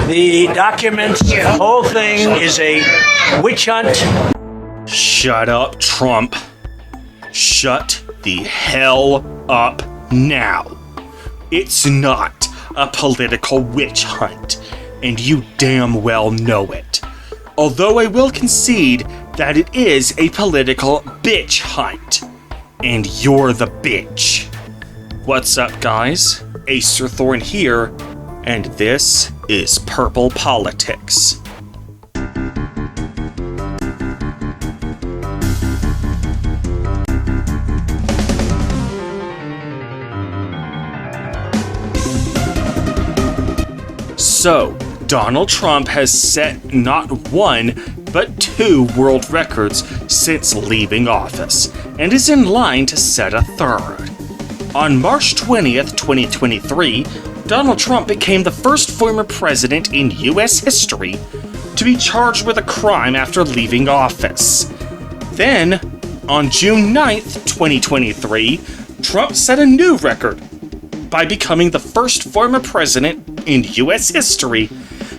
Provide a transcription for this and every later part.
The documents, the whole thing is a witch hunt. Shut up, Trump. Shut the hell up now. It's not a political witch hunt, and you damn well know it. Although I will concede that it is a political bitch hunt. And you're the bitch. What's up, guys? Acerthorn here, and this is Purple Politics. So, Donald Trump has set not one, but 2 world records since leaving office, and is in line to set a 3rd. On March 20th, 2023, Donald Trump became the first former president in U.S. history to be charged with a crime after leaving office. Then, on June 9th, 2023, Trump set a new record by becoming the first former president in U.S. history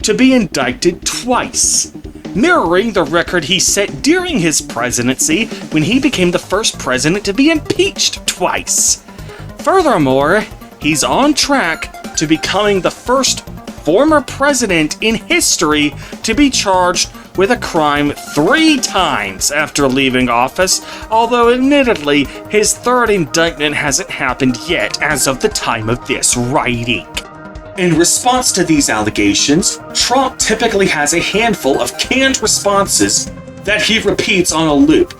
to be indicted twice, mirroring the record he set during his presidency when he became the first president to be impeached twice. Furthermore, he's on track to becoming the first former president in history to be charged with a crime 3 times after leaving office, although admittedly, his 3rd indictment hasn't happened yet as of the time of this writing. In response to these allegations, Trump typically has a handful of canned responses that he repeats on a loop,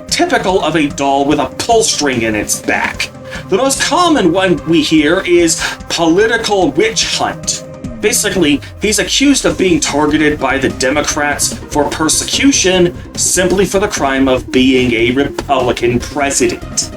typical of a doll with a pull string in its back. The most common one we hear is political witch hunt. Basically, he's accused of being targeted by the Democrats for persecution simply for the crime of being a Republican president.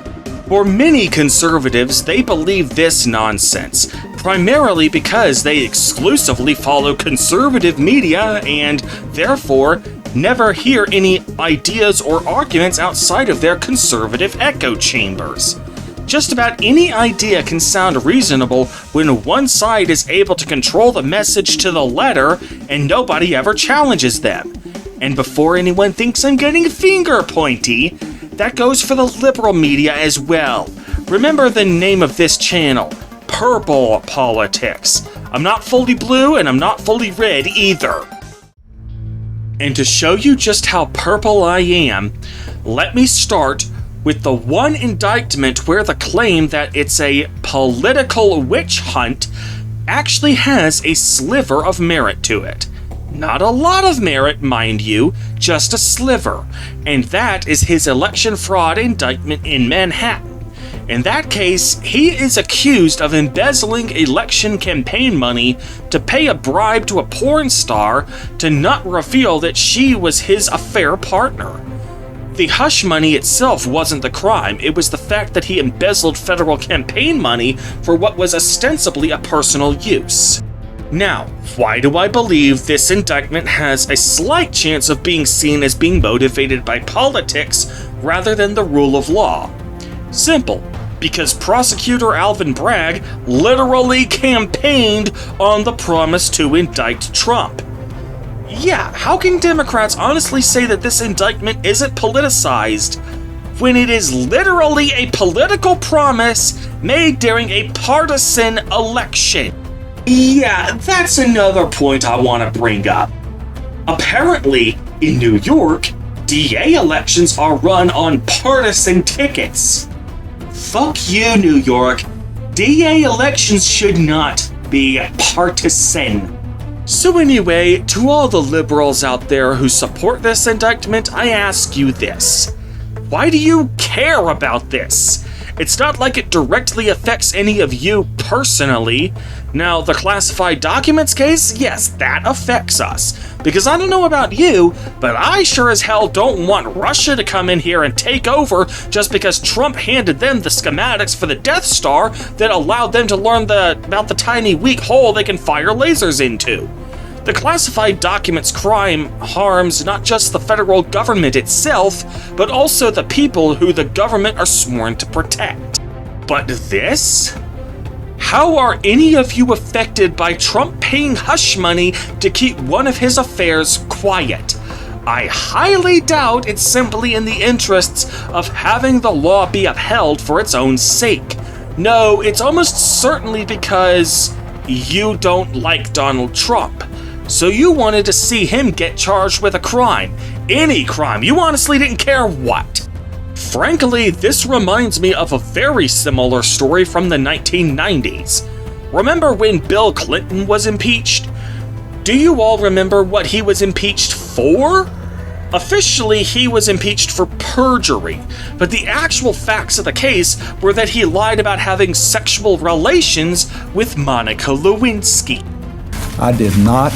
For many conservatives, they believe this nonsense, primarily because they exclusively follow conservative media and, therefore, never hear any ideas or arguments outside of their conservative echo chambers. Just about any idea can sound reasonable when one side is able to control the message to the letter and nobody ever challenges them. And before anyone thinks I'm getting finger pointy, that goes for the liberal media as well. Remember the name of this channel, Purple Politics. I'm not fully blue and I'm not fully red either. And to show you just how purple I am, let me start with the one indictment where the claim that it's a political witch hunt actually has a sliver of merit to it. Not a lot of merit, mind you, just a sliver, and that is his election fraud indictment in Manhattan. In that case, he is accused of embezzling election campaign money to pay a bribe to a porn star to not reveal that she was his affair partner. The hush money itself wasn't the crime, it was the fact that he embezzled federal campaign money for what was ostensibly a personal use. Now, why do I believe this indictment has a slight chance of being seen as being motivated by politics rather than the rule of law? Simple. Because prosecutor Alvin Bragg literally campaigned on the promise to indict Trump. Yeah, how can Democrats honestly say that this indictment isn't politicized when it is literally a political promise made during a partisan election? Yeah, that's another point I want to bring up. Apparently, in New York, DA elections are run on partisan tickets. Fuck you, New York. DA elections should not be partisan. So anyway, to all the liberals out there who support this indictment, I ask you this. Why do you care about this? It's not like it directly affects any of you personally. Now, the classified documents case, yes, that affects us. Because I don't know about you, but I sure as hell don't want Russia to come in here and take over just because Trump handed them the schematics for the Death Star that allowed them to learn about the tiny weak hole they can fire lasers into. The classified documents crime harms not just the federal government itself, but also the people who the government are sworn to protect. But this? How are any of you affected by Trump paying hush money to keep one of his affairs quiet? I highly doubt it's simply in the interests of having the law be upheld for its own sake. No, it's almost certainly because you don't like Donald Trump. So you wanted to see him get charged with a crime. Any crime. You honestly didn't care what. Frankly, this reminds me of a very similar story from the 1990s. Remember when Bill Clinton was impeached? Do you all remember what he was impeached for? Officially, he was impeached for perjury, but the actual facts of the case were that he lied about having sexual relations with Monica Lewinsky. I did not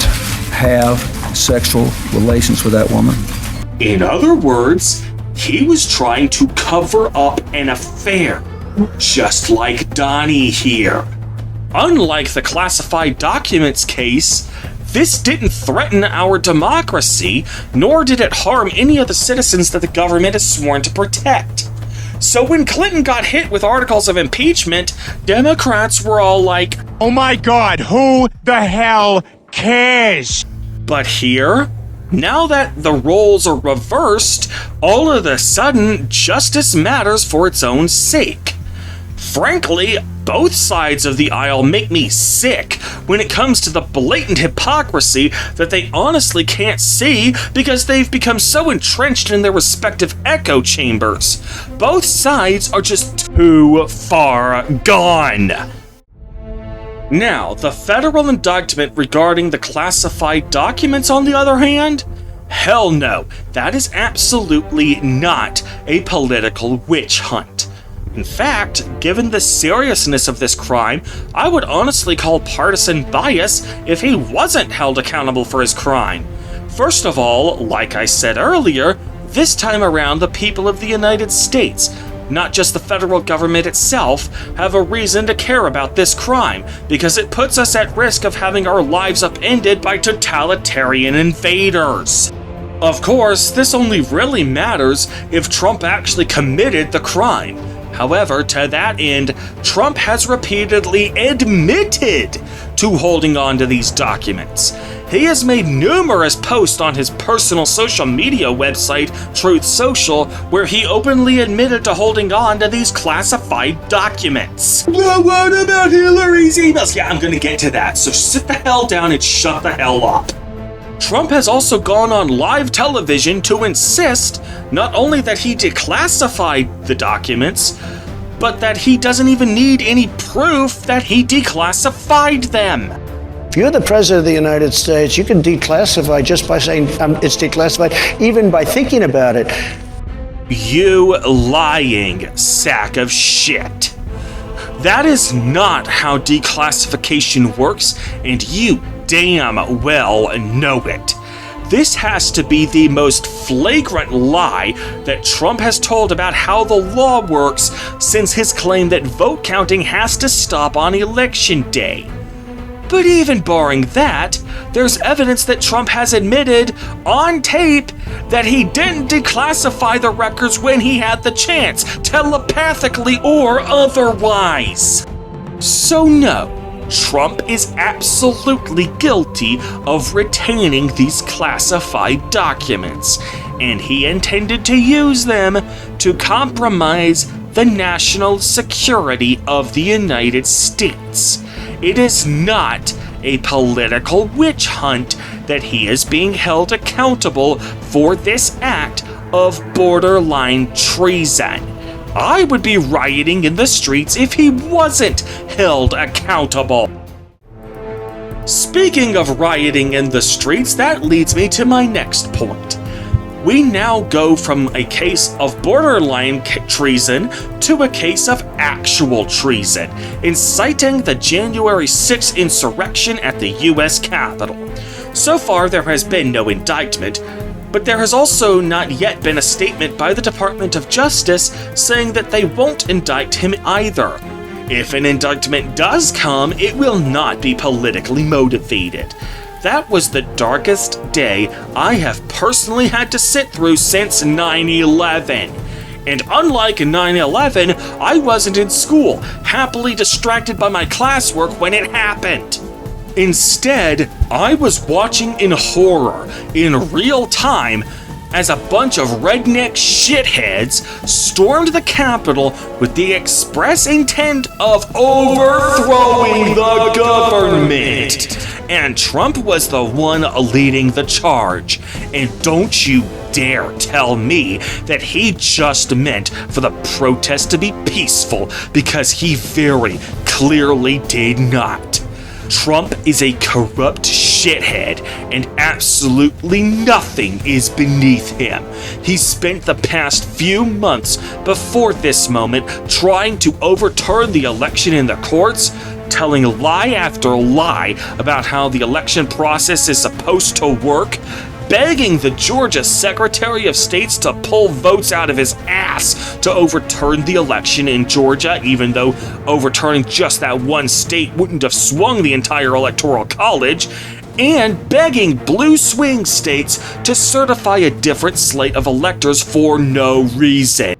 have sexual relations with that woman. In other words, he was trying to cover up an affair, just like Donnie here. Unlike the classified documents case, this didn't threaten our democracy, nor did it harm any of the citizens that the government is sworn to protect. So when Clinton got hit with articles of impeachment, Democrats were all like, "Oh my God, who the hell cares?" But here, now that the roles are reversed, all of a sudden, justice matters for its own sake. Frankly, both sides of the aisle make me sick when it comes to the blatant hypocrisy that they honestly can't see because they've become so entrenched in their respective echo chambers. Both sides are just too far gone. Now, the federal indictment regarding the classified documents, on the other hand, hell no, that is absolutely not a political witch hunt. In fact, given the seriousness of this crime, I would honestly call partisan bias if he wasn't held accountable for his crime. First of all, like I said earlier, this time around the people of the United States, not just the federal government itself, have a reason to care about this crime, because it puts us at risk of having our lives upended by totalitarian invaders. Of course, this only really matters if Trump actually committed the crime. However, to that end, Trump has repeatedly admitted to holding on to these documents. He has made numerous posts on his personal social media website, Truth Social, where he openly admitted to holding on to these classified documents. But what about Hillary's emails? Yeah, I'm gonna get to that, so sit the hell down and shut the hell up. Trump has also gone on live television to insist not only that he declassified the documents, but that he doesn't even need any proof that he declassified them. If you're the president of the United States, you can declassify just by saying it's declassified, even by thinking about it. You lying sack of shit. That is not how declassification works, and you damn well know it. This has to be the most flagrant lie that Trump has told about how the law works since his claim that vote counting has to stop on Election Day. But even barring that, there's evidence that Trump has admitted on tape that he didn't declassify the records when he had the chance, telepathically or otherwise. So no, Trump is absolutely guilty of retaining these classified documents, and he intended to use them to compromise the national security of the United States. It is not a political witch hunt that he is being held accountable for this act of borderline treason. I would be rioting in the streets if he wasn't held accountable. Speaking of rioting in the streets, that leads me to my next point. We now go from a case of borderline treason to a case of actual treason, inciting the January 6th insurrection at the U.S. Capitol. So far, there has been no indictment, but there has also not yet been a statement by the Department of Justice saying that they won't indict him either. If an indictment does come, it will not be politically motivated. That was the darkest day I have personally had to sit through since 9/11. And unlike 9/11, I wasn't in school, happily distracted by my classwork when it happened. Instead, I was watching in horror, in real time, as a bunch of redneck shitheads stormed the Capitol with the express intent of overthrowing the government. And Trump was the one leading the charge. And don't you dare tell me that he just meant for the protest to be peaceful, because he very clearly did not. Trump is a corrupt shithead, and absolutely nothing is beneath him. He spent the past few months before this moment trying to overturn the election in the courts, telling lie after lie about how the election process is supposed to work, begging the Georgia Secretary of State to pull votes out of his ass to overturn the election in Georgia, even though overturning just that one state wouldn't have swung the entire Electoral College, and begging blue swing states to certify a different slate of electors for no reason.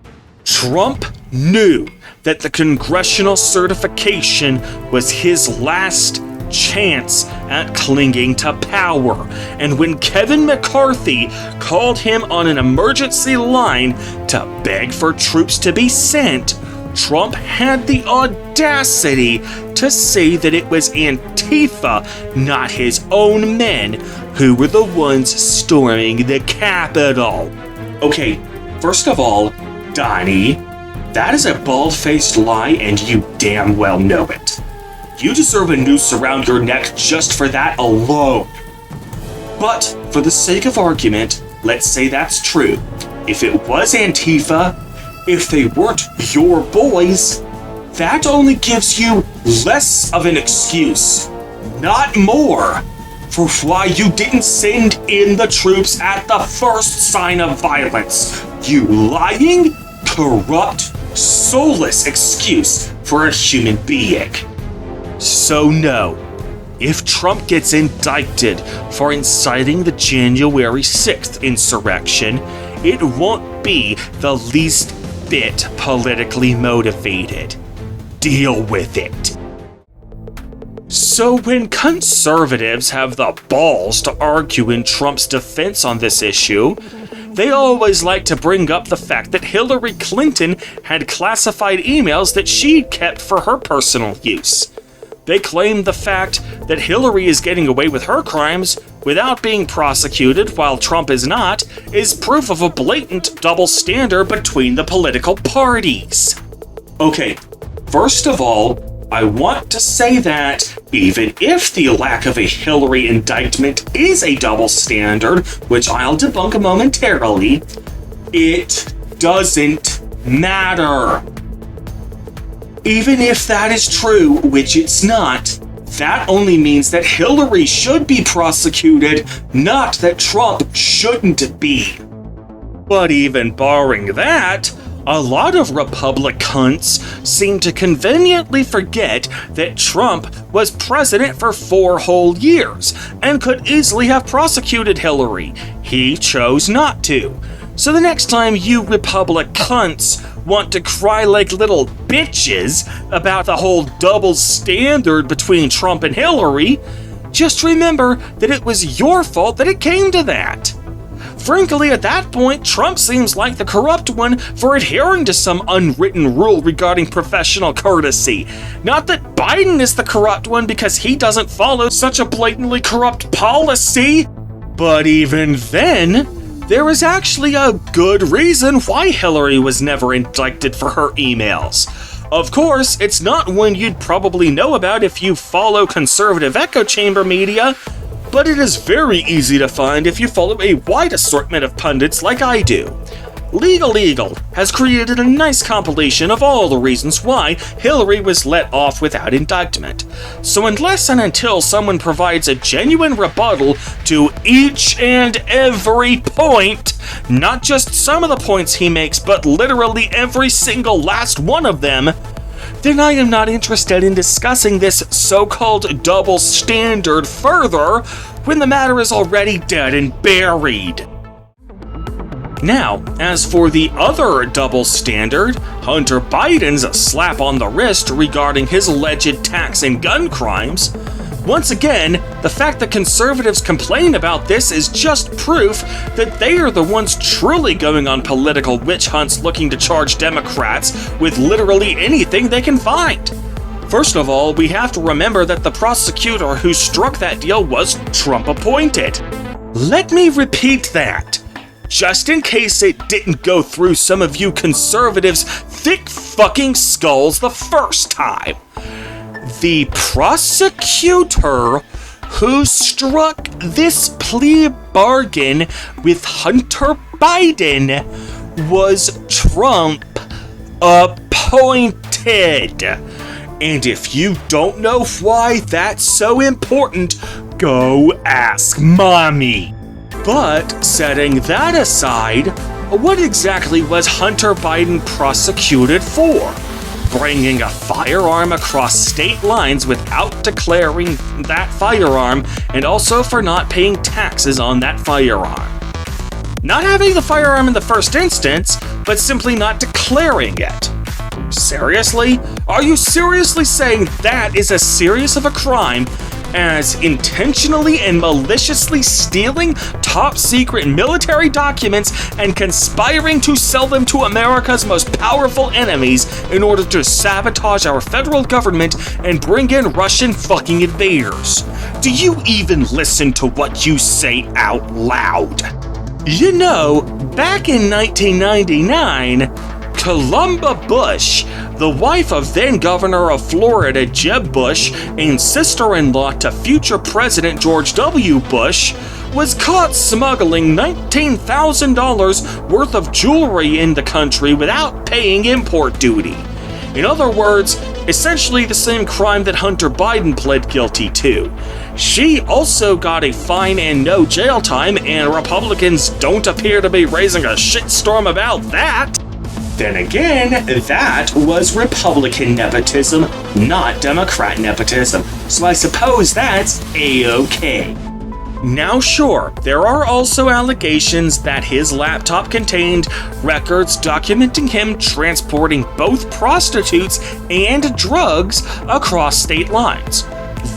Trump knew that the congressional certification was his last chance at clinging to power, and when Kevin McCarthy called him on an emergency line to beg for troops to be sent, Trump had the audacity to say that it was Antifa, not his own men, who were the ones storming the Capitol. Okay, first of all, Donnie, that is a bald-faced lie, and you damn well know it. You deserve a noose around your neck just for that alone. But, for the sake of argument, let's say that's true. If it was Antifa, if they weren't your boys, that only gives you less of an excuse, not more, for why you didn't send in the troops at the first sign of violence. You lying, corrupt, soulless excuse for a human being. So no, if Trump gets indicted for inciting the January 6th insurrection, it won't be the least bit politically motivated. Deal with it. So when conservatives have the balls to argue in Trump's defense on this issue, they always like to bring up the fact that Hillary Clinton had classified emails that she'd kept for her personal use. They claim the fact that Hillary is getting away with her crimes without being prosecuted while Trump is not is proof of a blatant double standard between the political parties. Okay, first of all, I want to say that even if the lack of a Hillary indictment is a double standard, which I'll debunk momentarily, it doesn't matter. Even if that is true, which it's not, that only means that Hillary should be prosecuted, not that Trump shouldn't be. But even barring that, a lot of Republicans seem to conveniently forget that Trump was president for 4 whole years and could easily have prosecuted Hillary. He chose not to. So the next time you Republicans want to cry like little bitches about the whole double standard between Trump and Hillary, just remember that it was your fault that it came to that. Frankly, at that point, Trump seems like the corrupt one for adhering to some unwritten rule regarding professional courtesy. Not that Biden is the corrupt one because he doesn't follow such a blatantly corrupt policy. But even then, there is actually a good reason why Hillary was never indicted for her emails. Of course, it's not one you'd probably know about if you follow conservative echo chamber media, but it is very easy to find if you follow a wide assortment of pundits like I do. Legal Eagle has created a nice compilation of all the reasons why Hillary was let off without indictment. So unless and until someone provides a genuine rebuttal to each and every point, not just some of the points he makes, but literally every single last one of them, then I am not interested in discussing this so-called double standard further when the matter is already dead and buried. Now, as for the other double standard, Hunter Biden's slap on the wrist regarding his alleged tax and gun crimes, once again, the fact that conservatives complain about this is just proof that they are the ones truly going on political witch hunts looking to charge Democrats with literally anything they can find. First of all, we have to remember that the prosecutor who struck that deal was Trump appointed. Let me repeat that, just in case it didn't go through some of you conservatives' thick fucking skulls the first time. The prosecutor who struck this plea bargain with Hunter Biden was Trump appointed. And if you don't know why that's so important, go ask mommy. But setting that aside, what exactly was Hunter Biden prosecuted for? Bringing a firearm across state lines without declaring that firearm, and also for not paying taxes on that firearm. Not having the firearm in the first instance, but simply not declaring it. Seriously? Are you seriously saying that is as serious of a crime as intentionally and maliciously stealing top-secret military documents and conspiring to sell them to America's most powerful enemies in order to sabotage our federal government and bring in Russian fucking invaders? Do you even listen to what you say out loud? You know, back in 1999, Columba Bush, the wife of then-governor of Florida Jeb Bush and sister-in-law to future President George W. Bush, was caught smuggling $19,000 worth of jewelry in the country without paying import duty. In other words, essentially the same crime that Hunter Biden pled guilty to. She also got a fine and no jail time, and Republicans don't appear to be raising a shitstorm about that. Then again, that was Republican nepotism, not Democrat nepotism, so I suppose that's A-okay. Now sure, there are also allegations that his laptop contained records documenting him transporting both prostitutes and drugs across state lines.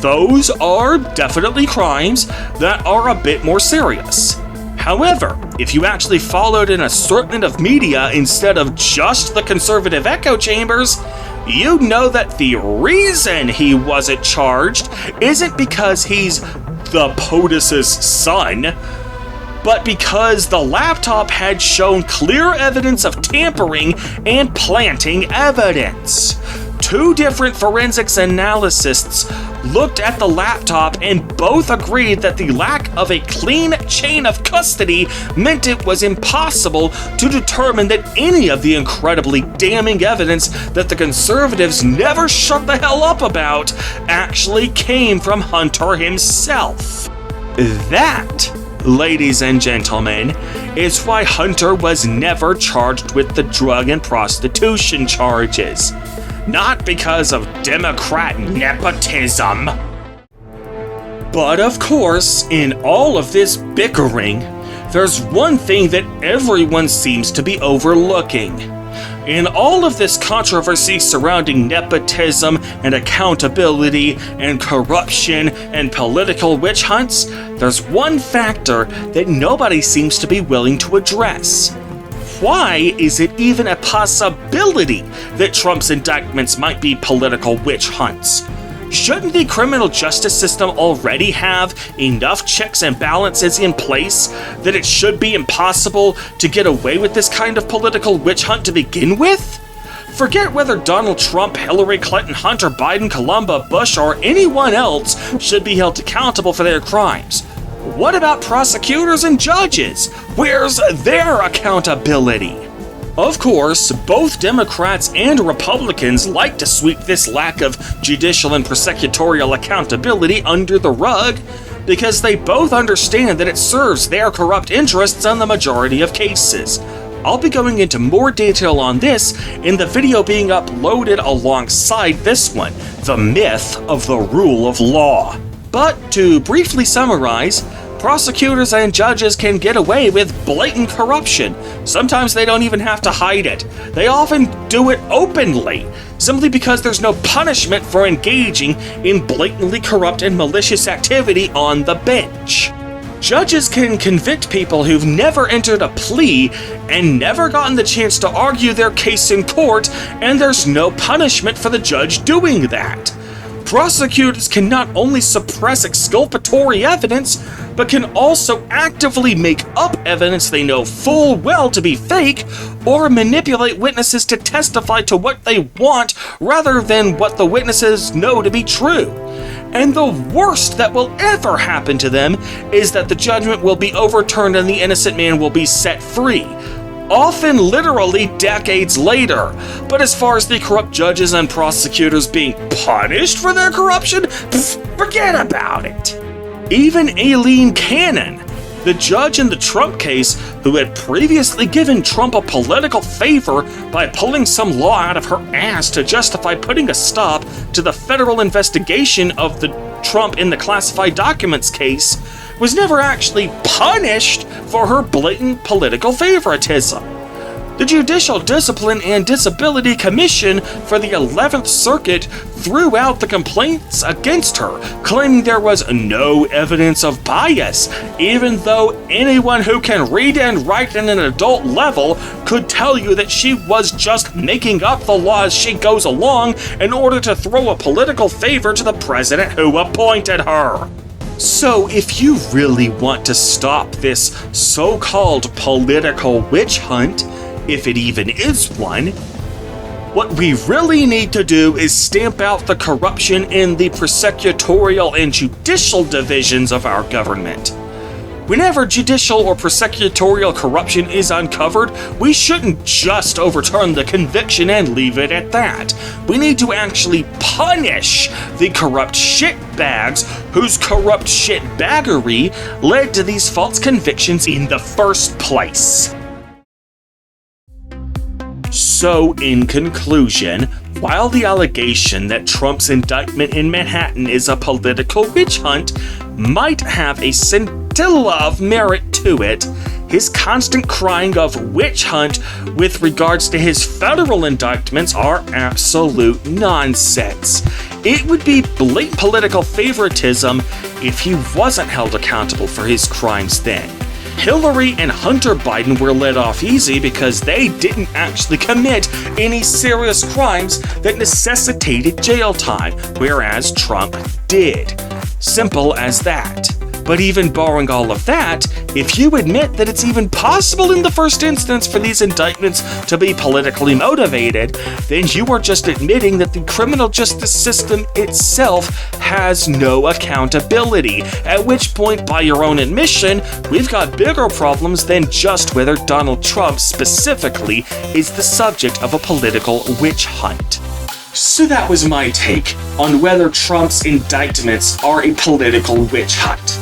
Those are definitely crimes that are a bit more serious. However, if you actually followed an assortment of media instead of just the conservative echo chambers, you'd know that the reason he wasn't charged isn't because he's the POTUS's son, but because the laptop had shown clear evidence of tampering and planting evidence. Two different forensics analysts looked at the laptop and both agreed that the lack of a clean chain of custody meant it was impossible to determine that any of the incredibly damning evidence that the conservatives never shut the hell up about actually came from Hunter himself. That, ladies and gentlemen, is why Hunter was never charged with the drug and prostitution charges. Not because of Democrat nepotism. But of course, in all of this bickering, there's one thing that everyone seems to be overlooking. In all of this controversy surrounding nepotism and accountability and corruption and political witch hunts, there's one factor that nobody seems to be willing to address. Why is it even a possibility that Trump's indictments might be political witch hunts? Shouldn't the criminal justice system already have enough checks and balances in place that it should be impossible to get away with this kind of political witch hunt to begin with? Forget whether Donald Trump, Hillary Clinton, Hunter Biden, Columba Bush, or anyone else should be held accountable for their crimes. What about prosecutors and judges? Where's their accountability? Of course, both Democrats and Republicans like to sweep this lack of judicial and prosecutorial accountability under the rug because they both understand that it serves their corrupt interests in the majority of cases. I'll be going into more detail on this in the video being uploaded alongside this one, The Myth of the Rule of Law. But to briefly summarize, prosecutors and judges can get away with blatant corruption. Sometimes they don't even have to hide it. They often do it openly, simply because there's no punishment for engaging in blatantly corrupt and malicious activity on the bench. Judges can convict people who've never entered a plea and never gotten the chance to argue their case in court, and there's no punishment for the judge doing that. Prosecutors can not only suppress exculpatory evidence, but can also actively make up evidence they know full well to be fake, or manipulate witnesses to testify to what they want rather than what the witnesses know to be true. And the worst that will ever happen to them is that the judgment will be overturned and the innocent man will be set free, often literally decades later. But as far as the corrupt judges and prosecutors being punished for their corruption, forget about it. Even Aileen Cannon, the judge in the Trump case who had previously given Trump a political favor by pulling some law out of her ass to justify putting a stop to the federal investigation of the Trump in the classified documents case, was never actually punished for her blatant political favoritism. The Judicial Discipline and Disability Commission for the 11th Circuit threw out the complaints against her, claiming there was no evidence of bias, even though anyone who can read and write at an adult level could tell you that she was just making up the law as she goes along in order to throw a political favor to the president who appointed her. So if you really want to stop this so-called political witch hunt, if it even is one, what we really need to do is stamp out the corruption in the prosecutorial and judicial divisions of our government. Whenever judicial or prosecutorial corruption is uncovered, we shouldn't just overturn the conviction and leave it at that. We need to actually punish the corrupt shitbags whose corrupt shitbaggery led to these false convictions in the first place. So, in conclusion, while the allegation that Trump's indictment in Manhattan is a political witch hunt might have a scintilla of merit to it, his constant crying of witch hunt with regards to his federal indictments are absolute nonsense. It would be blatant political favoritism if he wasn't held accountable for his crimes then. Hillary and Hunter Biden were let off easy because they didn't actually commit any serious crimes that necessitated jail time, whereas Trump did. Simple as that. But even barring all of that, if you admit that it's even possible in the first instance for these indictments to be politically motivated, then you are just admitting that the criminal justice system itself has no accountability, at which point, by your own admission, we've got bigger problems than just whether Donald Trump specifically is the subject of a political witch hunt. So that was my take on whether Trump's indictments are a political witch hunt.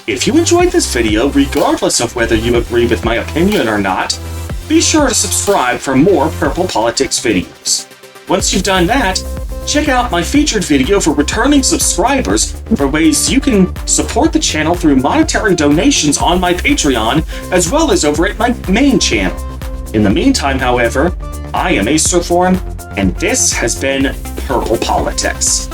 If you enjoyed this video, regardless of whether you agree with my opinion or not, be sure to subscribe for more Purple Politics videos. Once you've done that, check out my featured video for returning subscribers for ways you can support the channel through monetary donations on my Patreon, as well as over at my main channel. In the meantime, however, I am Acer Forum, and this has been Purple Politics.